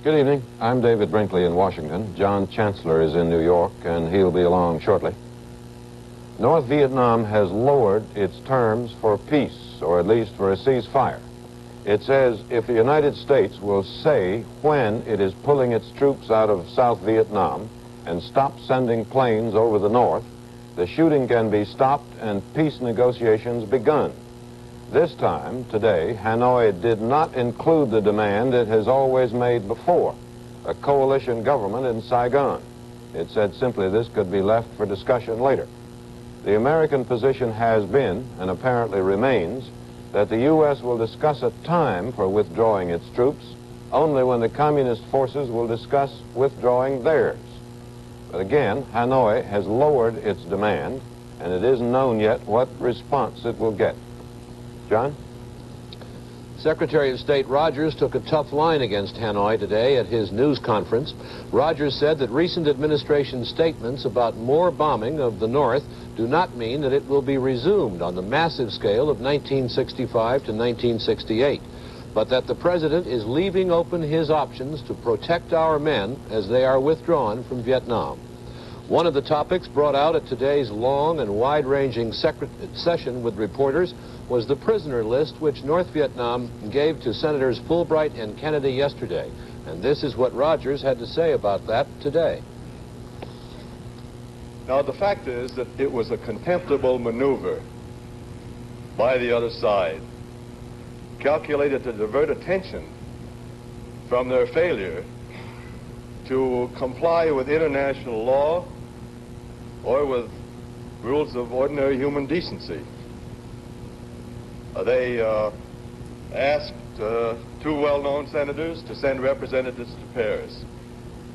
Good evening. I'm David Brinkley in Washington. John Chancellor is in New York, and he'll be along shortly. North Vietnam has lowered its terms for peace, or at least for a ceasefire. It says if the United States will say when it is pulling its troops out of South Vietnam and stop sending planes over the north, the shooting can be stopped and peace negotiations begun. This time, today, Hanoi did not include the demand it has always made before, a coalition government in Saigon. It said simply this could be left for discussion later. The American position has been, and apparently remains, that the U.S. will discuss a time for withdrawing its troops only when the communist forces will discuss withdrawing theirs. But again, Hanoi has lowered its demand, and it isn't known yet what response it will get. John? Secretary of State Rogers took a tough line against Hanoi today at his news conference. Rogers said that recent administration statements about more bombing of the North do not mean that it will be resumed on the massive scale of 1965 to 1968, but that the president is leaving open his options to protect our men as they are withdrawn from Vietnam. One of the topics brought out at today's long and wide-ranging session with reporters was the prisoner list which North Vietnam gave to Senators Fulbright and Kennedy yesterday. And this is what Rogers had to say about that today. Now, the fact is that it was a contemptible maneuver by the other side, calculated to divert attention from their failure to comply with international law or with rules of ordinary human decency. They asked two well-known senators to send representatives to Paris.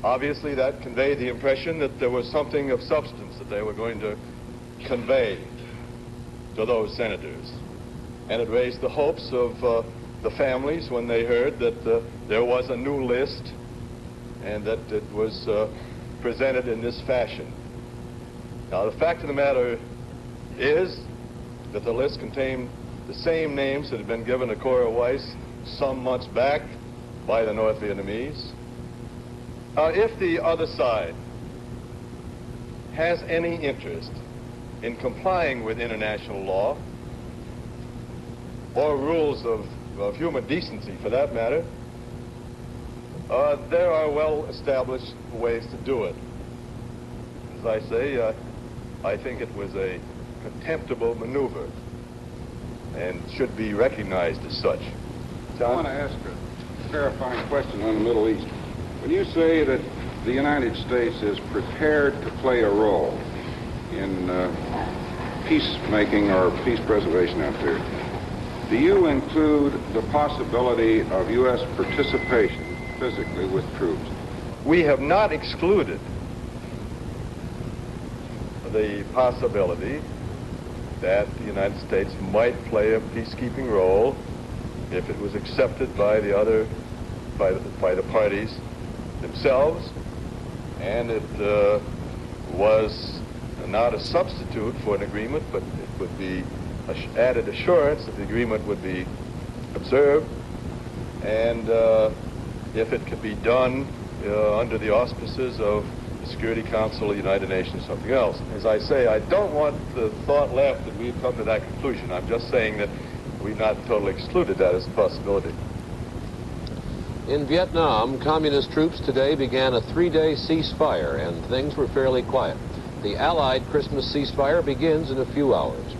Obviously, that conveyed the impression that there was something of substance that they were going to convey to those senators. And it raised the hopes of the families when they heard that there was a new list and that it was presented in this fashion. Now, the fact of the matter is that the list contained the same names that had been given to Cora Weiss some months back by the North Vietnamese. If the other side has any interest in complying with international law or rules of human decency, for that matter, there are well-established ways to do it. As I say, I think it was a contemptible maneuver and should be recognized as such. John? I want to ask a clarifying question on the Middle East. When you say that the United States is prepared to play a role in peacemaking or peace preservation out there, do you include the possibility of U.S. participation physically with troops? We have not excluded the possibility that the United States might play a peacekeeping role if it was accepted by the parties themselves, and it was not a substitute for an agreement, but it would be added assurance that the agreement would be observed, and if it could be done under the auspices of the Security Council of the United Nations or something else. As I say, I don't want the thought left that we've come to that conclusion. I'm just saying that we've not totally excluded that as a possibility. In Vietnam, communist troops today began a 3-day ceasefire, and things were fairly quiet. The Allied Christmas ceasefire begins in a few hours.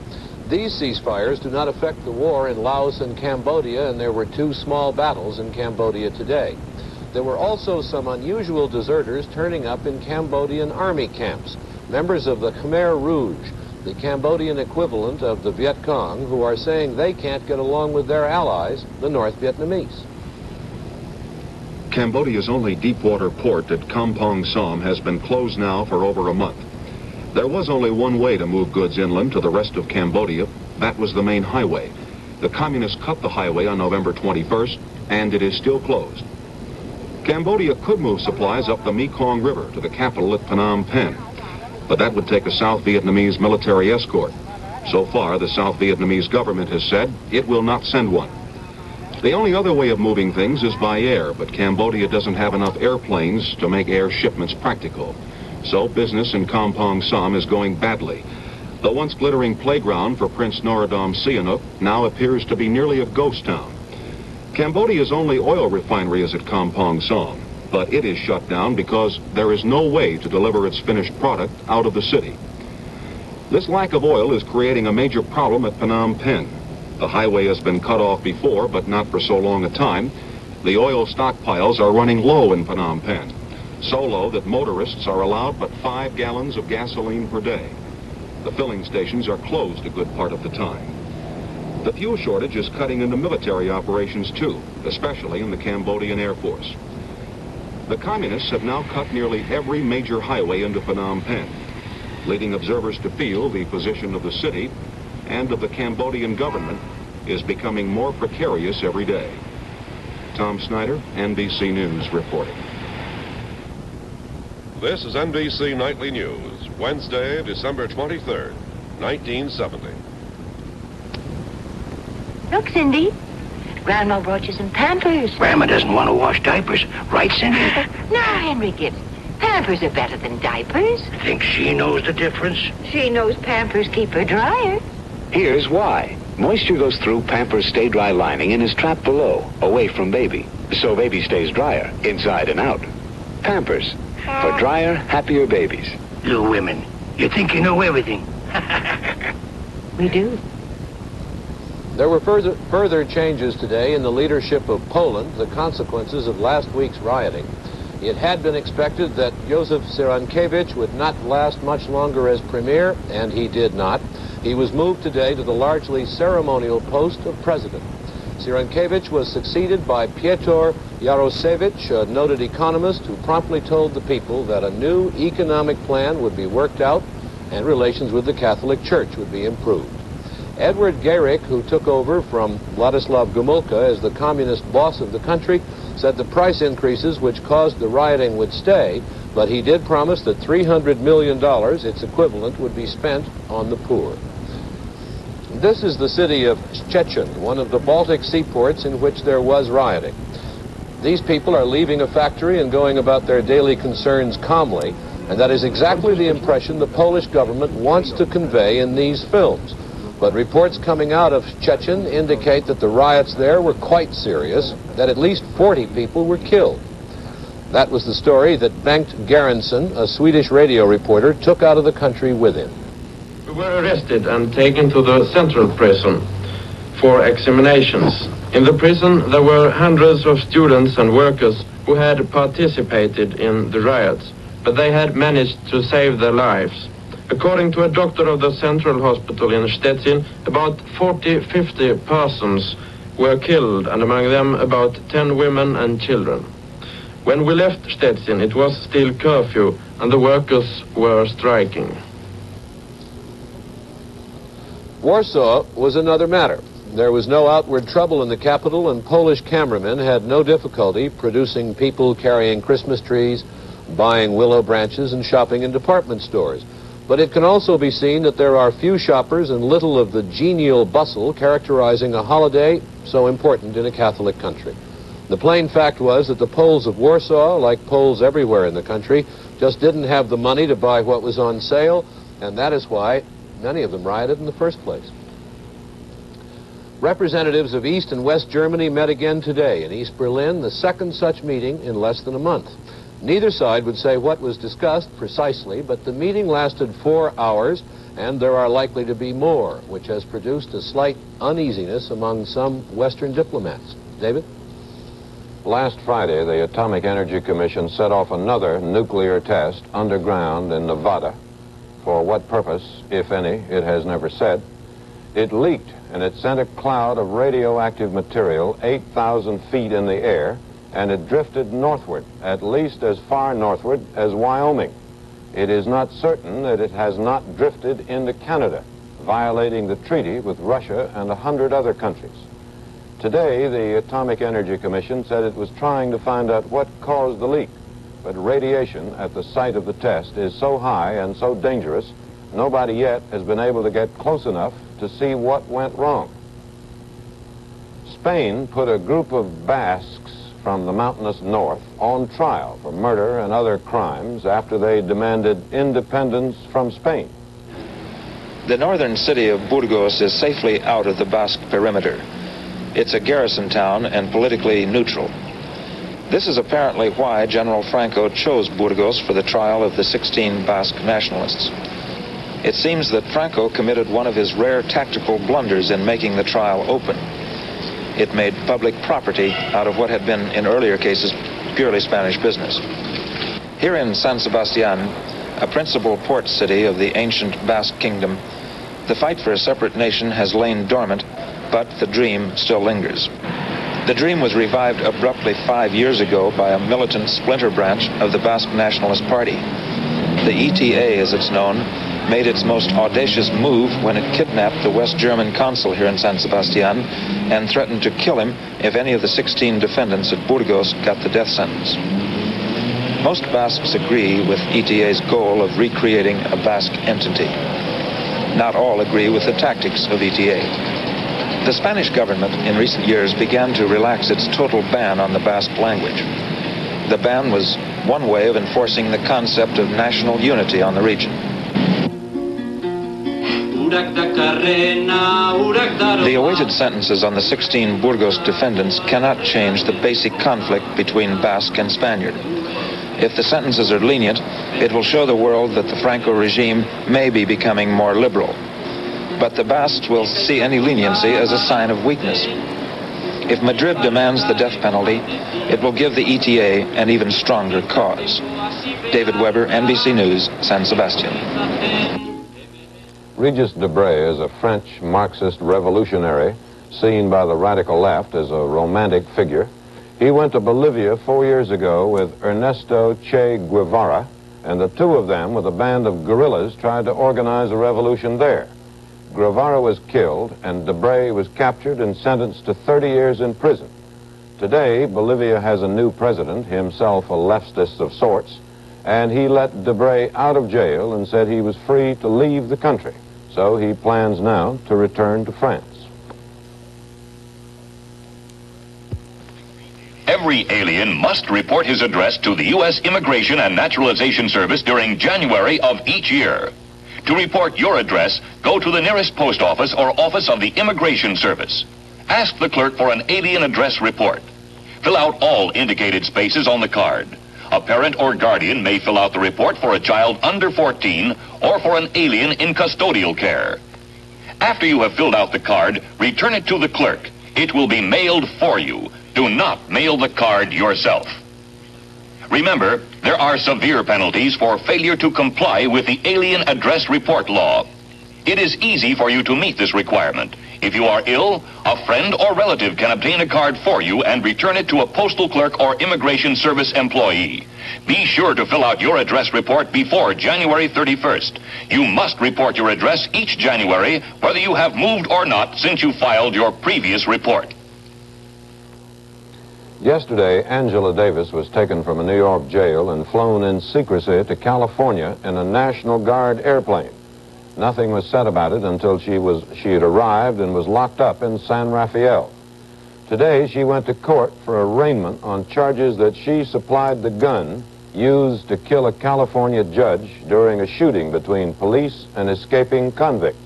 These ceasefires do not affect the war in Laos and Cambodia, and there were 2 small battles in Cambodia today. There were also some unusual deserters turning up in Cambodian army camps, members of the Khmer Rouge, the Cambodian equivalent of the Viet Cong, who are saying they can't get along with their allies, the North Vietnamese. Cambodia's only deep-water port at Kampong Som has been closed now for over a month. There was only one way to move goods inland to the rest of Cambodia. That was the main highway. The communists cut the highway on November 21st, and it is still closed. Cambodia could move supplies up the Mekong River to the capital at Phnom Penh, but that would take a South Vietnamese military escort. So far, the South Vietnamese government has said it will not send one. The only other way of moving things is by air, but Cambodia doesn't have enough airplanes to make air shipments practical. So business in Kampong Som is going badly. The once glittering playground for Prince Norodom Sihanouk now appears to be nearly a ghost town. Cambodia's only oil refinery is at Kampong Som, but it is shut down because there is no way to deliver its finished product out of the city. This lack of oil is creating a major problem at Phnom Penh. The highway has been cut off before, but not for so long a time. The oil stockpiles are running low in Phnom Penh, so low that motorists are allowed but 5 gallons of gasoline per day. The filling stations are closed a good part of the time. The fuel shortage is cutting into military operations too, especially in the Cambodian Air Force. The communists have now cut nearly every major highway into Phnom Penh, leading observers to feel the position of the city and of the Cambodian government is becoming more precarious every day. Tom Snyder, NBC News, reporting. This is NBC Nightly News, Wednesday, December 23rd, 1970. Look, Cindy. Grandma brought you some Pampers. Grandma doesn't want to wash diapers, right, Cindy? No, Henry Gibbs. Pampers are better than diapers. Think she knows the difference? She knows Pampers keep her drier. Here's why. Moisture goes through Pampers Stay Dry lining and is trapped below, away from baby. So baby stays drier, inside and out. Pampers, for drier, happier babies. You women, you think you know everything. We do. There were further changes today in the leadership of Poland, the consequences of last week's rioting. It had been expected that Józef Cyrankiewicz would not last much longer as premier, and he did not. He was moved today to the largely ceremonial post of president. Cyrankiewicz was succeeded by Piotr Jarosewicz, a noted economist who promptly told the people that a new economic plan would be worked out and relations with the Catholic Church would be improved. Edward Gehrig, who took over from Władysław Gomulka as the communist boss of the country, said the price increases which caused the rioting would stay, but he did promise that $300 million, its equivalent, would be spent on the poor. This is the city of Szczecin, one of the Baltic seaports in which there was rioting. These people are leaving a factory and going about their daily concerns calmly, and that is exactly the impression the Polish government wants to convey in these films. But reports coming out of Szczecin indicate that the riots there were quite serious, that at least 40 people were killed. That was the story that Bengt Göransson, a Swedish radio reporter, took out of the country with him. We were arrested and taken to the central prison for examinations. In the prison there were hundreds of students and workers who had participated in the riots, but they had managed to save their lives. According to a doctor of the Central Hospital in Szczecin, about 50 persons were killed, and among them about 10 women and children. When we left Szczecin, it was still curfew, and the workers were striking. Warsaw was another matter. There was no outward trouble in the capital, and Polish cameramen had no difficulty producing people carrying Christmas trees, buying willow branches, and shopping in department stores. But it can also be seen that there are few shoppers and little of the genial bustle characterizing a holiday so important in a Catholic country. The plain fact was that the Poles of Warsaw, like Poles everywhere in the country, just didn't have the money to buy what was on sale, and that is why many of them rioted in the first place. Representatives of East and West Germany met again today in East Berlin, the second such meeting in less than a month. Neither side would say what was discussed precisely, but the meeting lasted 4 hours, and there are likely to be more, which has produced a slight uneasiness among some Western diplomats. David? Last Friday, the Atomic Energy Commission set off another nuclear test underground in Nevada. For what purpose, if any, it has never said. It leaked, and it sent a cloud of radioactive material 8,000 feet in the air, and it drifted northward, at least as far northward as Wyoming. It is not certain that it has not drifted into Canada, violating the treaty with Russia and 100 other countries. Today, the Atomic Energy Commission said it was trying to find out what caused the leak, but radiation at the site of the test is so high and so dangerous, nobody yet has been able to get close enough to see what went wrong. Spain put a group of Basques from the mountainous north on trial for murder and other crimes after they demanded independence from Spain. The northern city of Burgos is safely out of the Basque perimeter. It's a garrison town and politically neutral. This is apparently why General Franco chose Burgos for the trial of the 16 Basque nationalists. It seems that Franco committed one of his rare tactical blunders in making the trial open. It made public property out of what had been, in earlier cases, purely Spanish business. Here in San Sebastian, a principal port city of the ancient Basque kingdom, the fight for a separate nation has lain dormant, but the dream still lingers. The dream was revived abruptly 5 years ago by a militant splinter branch of the Basque Nationalist Party. The ETA, as it's known, made its most audacious move when it kidnapped the West German consul here in San Sebastian and threatened to kill him if any of the 16 defendants at Burgos got the death sentence. Most Basques agree with ETA's goal of recreating a Basque entity. Not all agree with the tactics of ETA. The Spanish government in recent years began to relax its total ban on the Basque language. The ban was one way of enforcing the concept of national unity on the region. The awaited sentences on the 16 Burgos defendants cannot change the basic conflict between Basque and Spaniard. If the sentences are lenient, it will show the world that the Franco regime may be becoming more liberal. But the Basques will see any leniency as a sign of weakness. If Madrid demands the death penalty, it will give the ETA an even stronger cause. David Weber, NBC News, San Sebastian. Regis Debray is a French Marxist revolutionary seen by the radical left as a romantic figure. He went to Bolivia 4 years ago with Ernesto Che Guevara, and the two of them, with a band of guerrillas, tried to organize a revolution there. Guevara was killed, and Debray was captured and sentenced to 30 years in prison. Today, Bolivia has a new president, himself a leftist of sorts, and he let Debray out of jail and said he was free to leave the country. So he plans now to return to France. Every alien must report his address to the U.S. Immigration and Naturalization Service during January of each year. To report your address, go to the nearest post office or office of the Immigration Service. Ask the clerk for an alien address report. Fill out all indicated spaces on the card. A parent or guardian may fill out the report for a child under 14 or for an alien in custodial care. After you have filled out the card, return it to the clerk. It will be mailed for you. Do not mail the card yourself. Remember, there are severe penalties for failure to comply with the Alien Address Report Law. It is easy for you to meet this requirement. If you are ill, a friend or relative can obtain a card for you and return it to a postal clerk or Immigration Service employee. Be sure to fill out your address report before January 31st. You must report your address each January, whether you have moved or not since you filed your previous report. Yesterday, Angela Davis was taken from a New York jail and flown in secrecy to California in a National Guard airplane. Nothing was said about it until she had arrived and was locked up in San Rafael. Today, she went to court for arraignment on charges that she supplied the gun used to kill a California judge during a shooting between police and escaping convicts.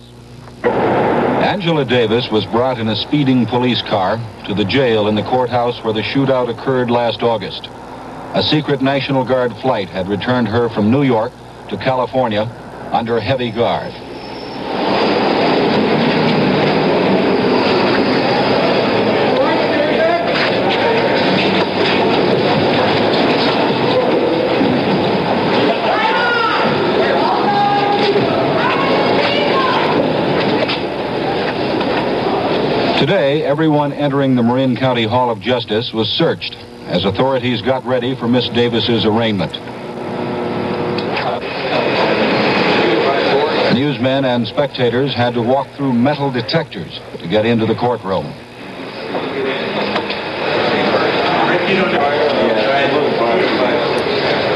Angela Davis was brought in a speeding police car to the jail in the courthouse where the shootout occurred last August. A secret National Guard flight had returned her from New York to California under heavy guard. Today, everyone entering the Marin County Hall of Justice was searched as authorities got ready for Miss Davis's arraignment. Newsmen and spectators had to walk through metal detectors to get into the courtroom.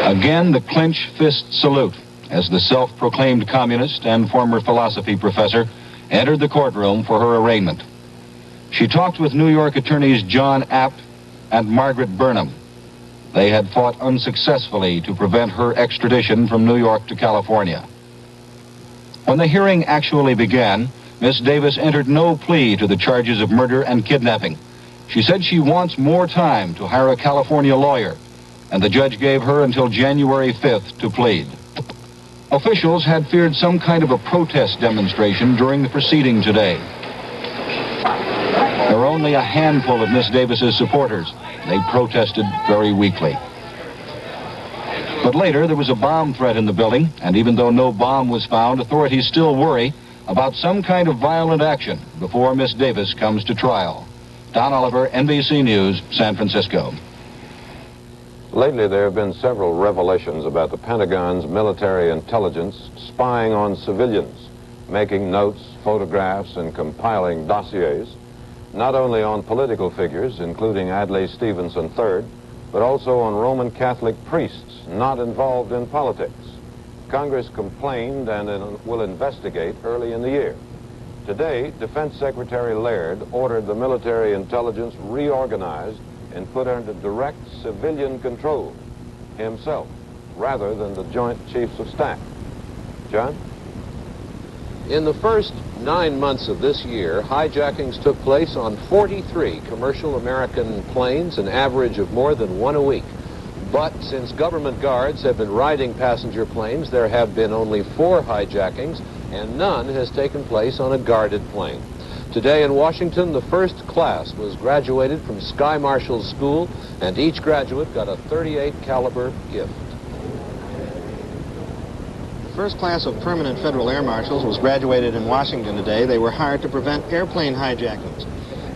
Again, the clinch fist salute as the self-proclaimed communist and former philosophy professor entered the courtroom for her arraignment. She talked with New York attorneys John Apt and Margaret Burnham. They had fought unsuccessfully to prevent her extradition from New York to California. When the hearing actually began, Miss Davis entered no plea to the charges of murder and kidnapping. She said she wants more time to hire a California lawyer, and the judge gave her until January 5th to plead. Officials had feared some kind of a protest demonstration during the proceeding today. There were only a handful of Miss Davis's supporters. They protested very weakly. But later, there was a bomb threat in the building, and even though no bomb was found, authorities still worry about some kind of violent action before Miss Davis comes to trial. Don Oliver, NBC News, San Francisco. Lately, there have been several revelations about the Pentagon's military intelligence spying on civilians, making notes, photographs, and compiling dossiers, not only on political figures, including Adlai Stevenson III, but also on Roman Catholic priests not involved in politics. Congress complained and will investigate early in the year. Today, Defense Secretary Laird ordered the military intelligence reorganized and put under direct civilian control himself, rather than the Joint Chiefs of Staff. John? In the first 9 months of this year, hijackings took place on 43 commercial American planes, an average of more than one a week. But since government guards have been riding passenger planes, there have been only 4 hijackings, and none has taken place on a guarded plane. Today in Washington, the first class was graduated from Sky Marshal's School, and each graduate got a .38 caliber gift. The first class of permanent federal air marshals was graduated in Washington today. They were hired to prevent airplane hijackings.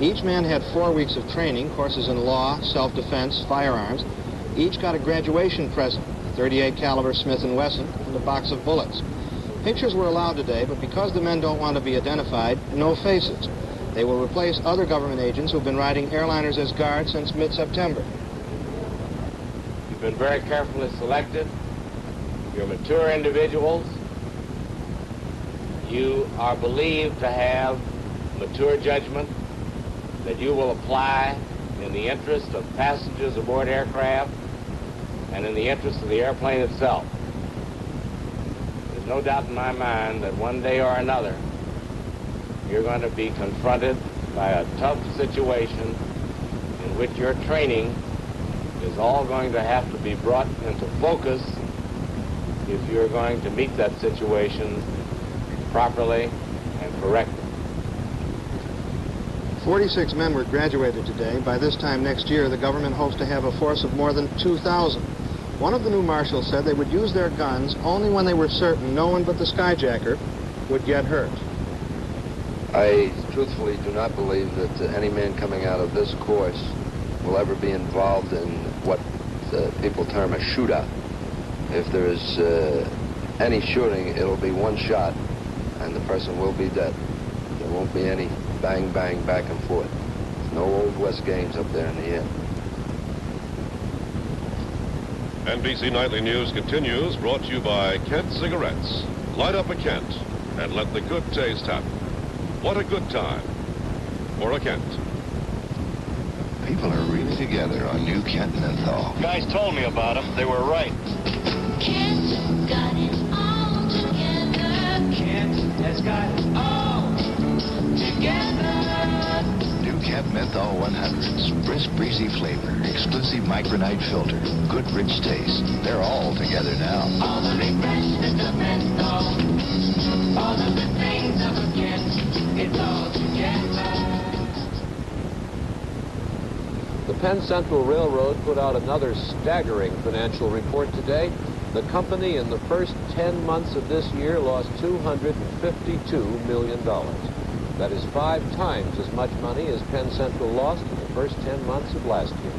Each man had 4 weeks of training, courses in law, self-defense, firearms. Each got a graduation present, a .38 caliber Smith & Wesson, and a box of bullets. Pictures were allowed today, but because the men don't want to be identified, no faces. They will replace other government agents who've been riding airliners as guards since mid-September. You've been very carefully selected. You're mature individuals. You are believed to have mature judgment that you will apply in the interest of passengers aboard aircraft and in the interest of the airplane itself. There's no doubt in my mind that one day or another you're going to be confronted by a tough situation in which your training is all going to have to be brought into focus if you're going to meet that situation properly and correctly. 46 men were graduated today. By this time next year, the government hopes to have a force of more than 2,000. One of the new marshals said they would use their guns only when they were certain no one but the skyjacker would get hurt. I truthfully do not believe that any man coming out of this course will ever be involved in what people term a shootout. If there is any shooting, it'll be one shot, and the person will be dead. There won't be any bang, bang, back and forth. No Old West games up there in the air. NBC Nightly News continues, brought to you by Kent Cigarettes. Light up a Kent and let the good taste happen. What a good time for a Kent. People are really together on new Kent menthol. Guys told me about them. They were right. Kent got it all together. Kent has got it all together. New Kent Menthol 100s. Brisk, breezy flavor. Exclusive micronite filter. Good, rich taste. They're all together now. All the refreshments of menthol. All of the things of a Kent. It's all together. The Penn Central Railroad put out another staggering financial report today. The company in the first 10 months of this year lost $252 million. That is 5 times as much money as Penn Central lost in the first 10 months of last year.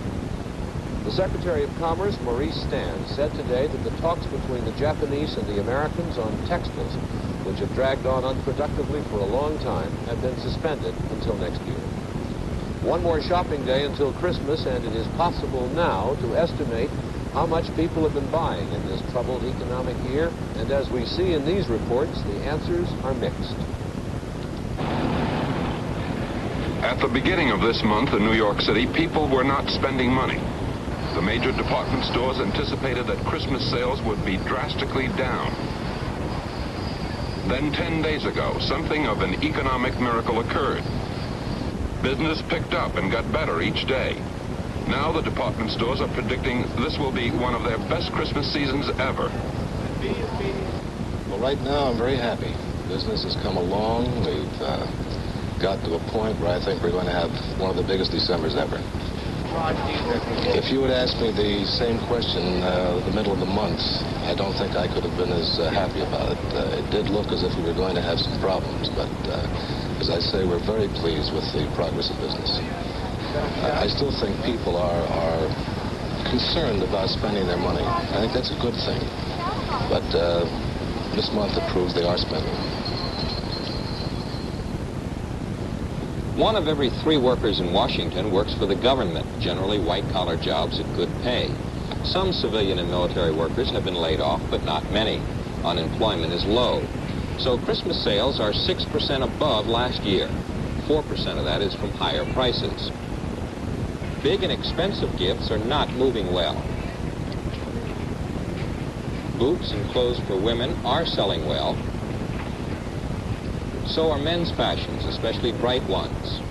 The Secretary of Commerce, Maurice Stans, said today that the talks between the Japanese and the Americans on textiles, which have dragged on unproductively for a long time, have been suspended until next year. One more shopping day until Christmas, and it is possible now to estimate how much people have been buying in this troubled economic year. And as we see in these reports, the answers are mixed. At the beginning of this month in New York City, people were not spending money. The major department stores anticipated that Christmas sales would be drastically down. Then 10 days ago, something of an economic miracle occurred. Business picked up and got better each day. Now the department stores are predicting this will be one of their best Christmas seasons ever. Well, right now I'm very happy. Business has come along. We've got to a point where I think we're going to have one of the biggest Decembers ever. If you would ask me the same question the middle of the month, I don't think I could have been as happy about it. It did look as if we were going to have some problems, but as I say, we're very pleased with the progress of business. I still think people are concerned about spending their money. I think that's a good thing, but this month it proves they are spending. One of every 3 workers in Washington works for the government, generally white-collar jobs at good pay. Some civilian and military workers have been laid off, but not many. Unemployment is low. So Christmas sales are 6% above last year. 4% of that is from higher prices. Big and expensive gifts are not moving well. Boots and clothes for women are selling well. So are men's fashions, especially bright ones.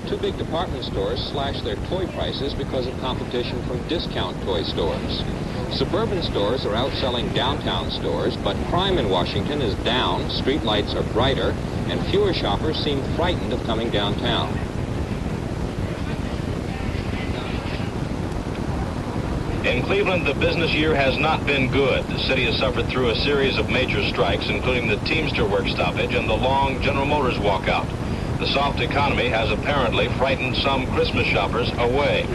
2 big department stores slashed their toy prices because of competition from discount toy stores. Suburban stores are outselling downtown stores, but crime in Washington is down, street lights are brighter, and fewer shoppers seem frightened of coming downtown. In Cleveland, the business year has not been good. The city has suffered through a series of major strikes, including the Teamster work stoppage and the long General Motors walkout. The soft economy has apparently frightened some Christmas shoppers away.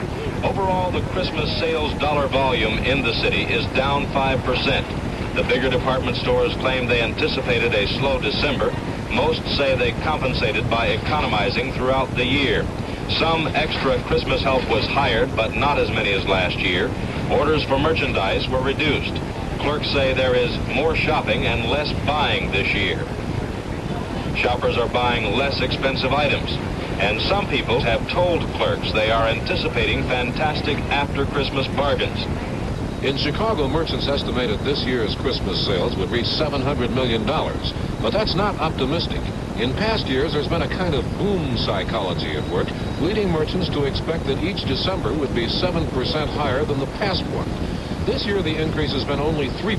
Overall, the Christmas sales dollar volume in the city is down 5%. The bigger department stores claim they anticipated a slow December. Most say they compensated by economizing throughout the year. Some extra Christmas help was hired, but not as many as last year. Orders for merchandise were reduced. Clerks say there is more shopping and less buying this year. Shoppers are buying less expensive items, and some people have told clerks they are anticipating fantastic after-Christmas bargains. In Chicago, merchants estimated this year's Christmas sales would reach $700 million, but that's not optimistic. In past years, there's been a kind of boom psychology at work, leading merchants to expect that each December would be 7% higher than the past one. This year, the increase has been only 3%,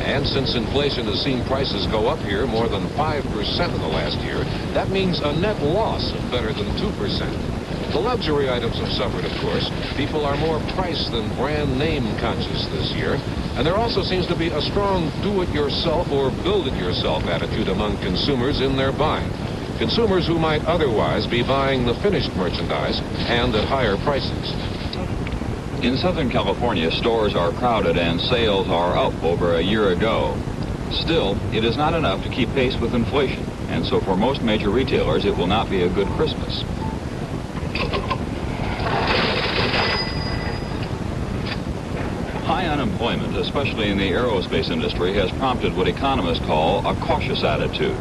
and since inflation has seen prices go up here more than 5% in the last year, that means a net loss of better than 2%. The luxury items have suffered, of course. People are more price than brand name conscious this year, and there also seems to be a strong do-it-yourself or build-it-yourself attitude among consumers in their buying. Consumers who might otherwise be buying the finished merchandise and at higher prices. In Southern California, stores are crowded and sales are up over a year ago. Still, it is not enough to keep pace with inflation, and so for most major retailers, it will not be a good Christmas. High unemployment, especially in the aerospace industry, has prompted what economists call a cautious attitude.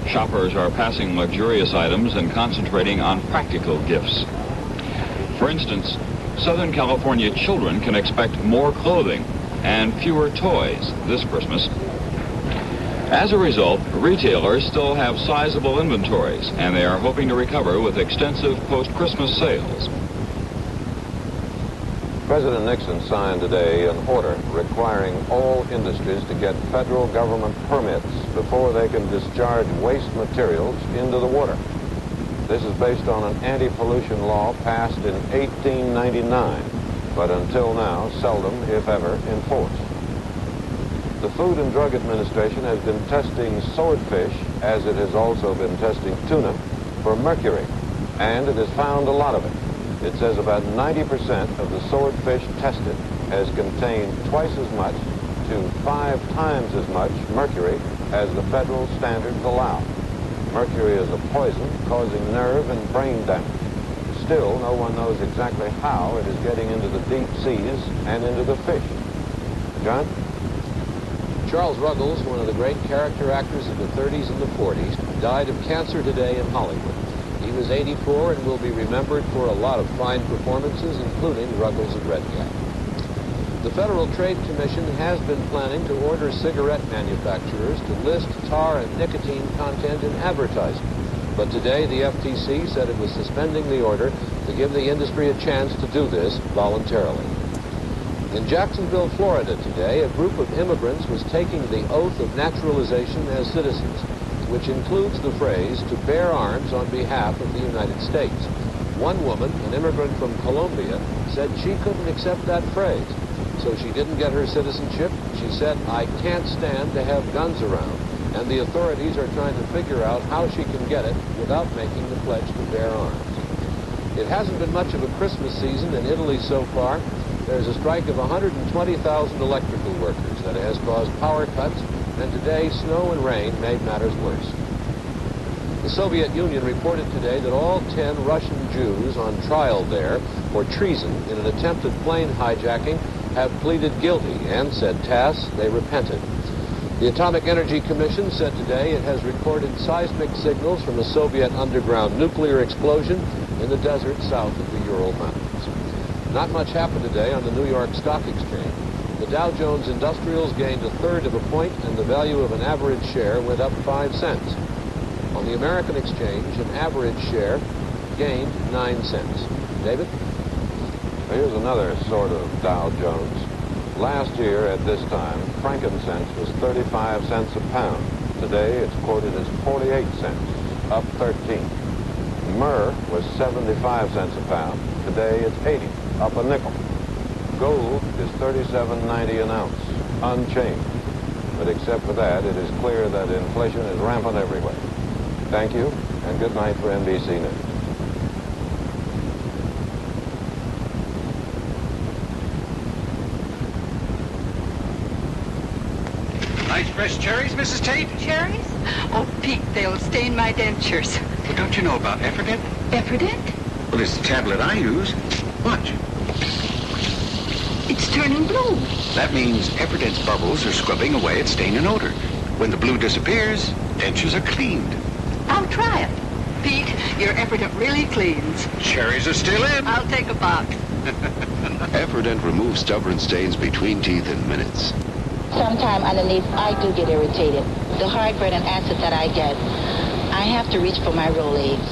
Shoppers are passing luxurious items and concentrating on practical gifts. For instance, Southern California children can expect more clothing and fewer toys this Christmas. As a result, retailers still have sizable inventories, and they are hoping to recover with extensive post-Christmas sales. President Nixon signed today an order requiring all industries to get federal government permits before they can discharge waste materials into the water. This is based on an anti-pollution law passed in 1899, but until now seldom, if ever, enforced. The Food and Drug Administration has been testing swordfish, as it has also been testing tuna, for mercury, and it has found a lot of it. It says about 90% of the swordfish tested has contained twice as much to 5 times as much mercury as the federal standards allow. Mercury is a poison causing nerve and brain damage. Still, no one knows exactly how it is getting into the deep seas and into the fish. John? Charles Ruggles, one of the great character actors of the 30s and the 40s, died of cancer today in Hollywood. was 84 and will be remembered for a lot of fine performances, including Ruggles at Red Gap. The Federal Trade Commission has been planning to order cigarette manufacturers to list tar and nicotine content in advertising. But today, the FTC said it was suspending the order to give the industry a chance to do this voluntarily. In Jacksonville, Florida today, a group of immigrants was taking the oath of naturalization as citizens, which includes the phrase to bear arms on behalf of the United States. One woman, an immigrant from Colombia, said she couldn't accept that phrase, so she didn't get her citizenship. She said, "I can't stand to have guns around," and the authorities are trying to figure out how she can get it without making the pledge to bear arms. It hasn't been much of a Christmas season in Italy so far. There's a strike of 120,000 electrical workers that has caused power cuts, and today snow and rain made matters worse. The Soviet Union reported today that all 10 Russian Jews on trial there for treason in an attempted plane hijacking have pleaded guilty and said TASS they repented. The Atomic Energy Commission said today it has recorded seismic signals from a Soviet underground nuclear explosion in the desert south of the Ural Mountains. Not much happened today on the New York Stock Exchange. The Dow Jones Industrials gained 1/3 of a point, and the value of an average share went up 5 cents. On the American Exchange, an average share gained 9 cents. David? Here's another sort of Dow Jones. Last year at this time, frankincense was 35 cents a pound. Today it's quoted as 48 cents, up 13. Myrrh was 75 cents a pound. Today it's 80, up a nickel. Gold is $37.90 an ounce, unchanged. But except for that, it is clear that inflation is rampant everywhere. Thank you, and good night for NBC News. Nice fresh cherries, Mrs. Tate? Cherries? Oh, Pete, they'll stain my dentures. Well, don't you know about Efferdent? Efferdent? Well, it's the tablet I use. Watch. It's turning blue. That means Efferdent's bubbles are scrubbing away at stain and odor. When the blue disappears, dentures are cleaned. I'll try it. Pete, your Efferdent really cleans. Cherries are still in. I'll take a box. Efferdent removes stubborn stains between teeth in minutes. Sometime underneath, I do get irritated. The heartburn and acid that I get, I have to reach for my Rolaids.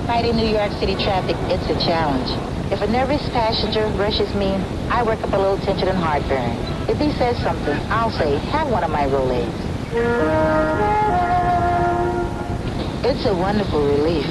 Fighting New York City traffic, it's a challenge. If a nervous passenger rushes me, I work up a little tension and heartburn. If he says something, I'll say, have one of my Rolaids. It's a wonderful relief.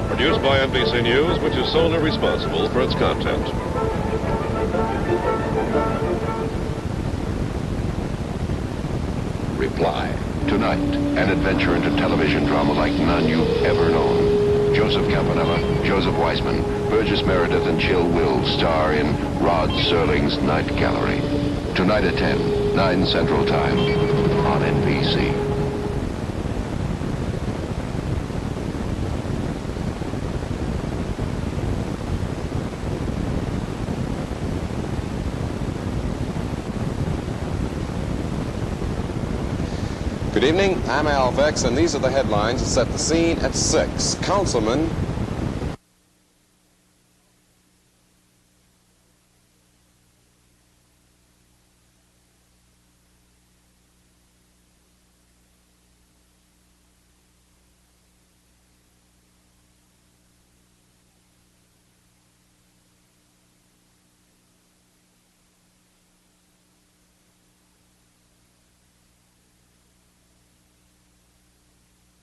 Produced by NBC News, which is solely responsible for its content. Reply. Tonight, an adventure into television drama like none you've ever known. Joseph Campanella, Joseph Weisman, Burgess Meredith, and Chill Will star in Rod Serling's Night Gallery. Tonight at 10, 9 Central Time on NBC. Good evening, I'm Al Vex, and these are the headlines that set the scene at 6. Councilman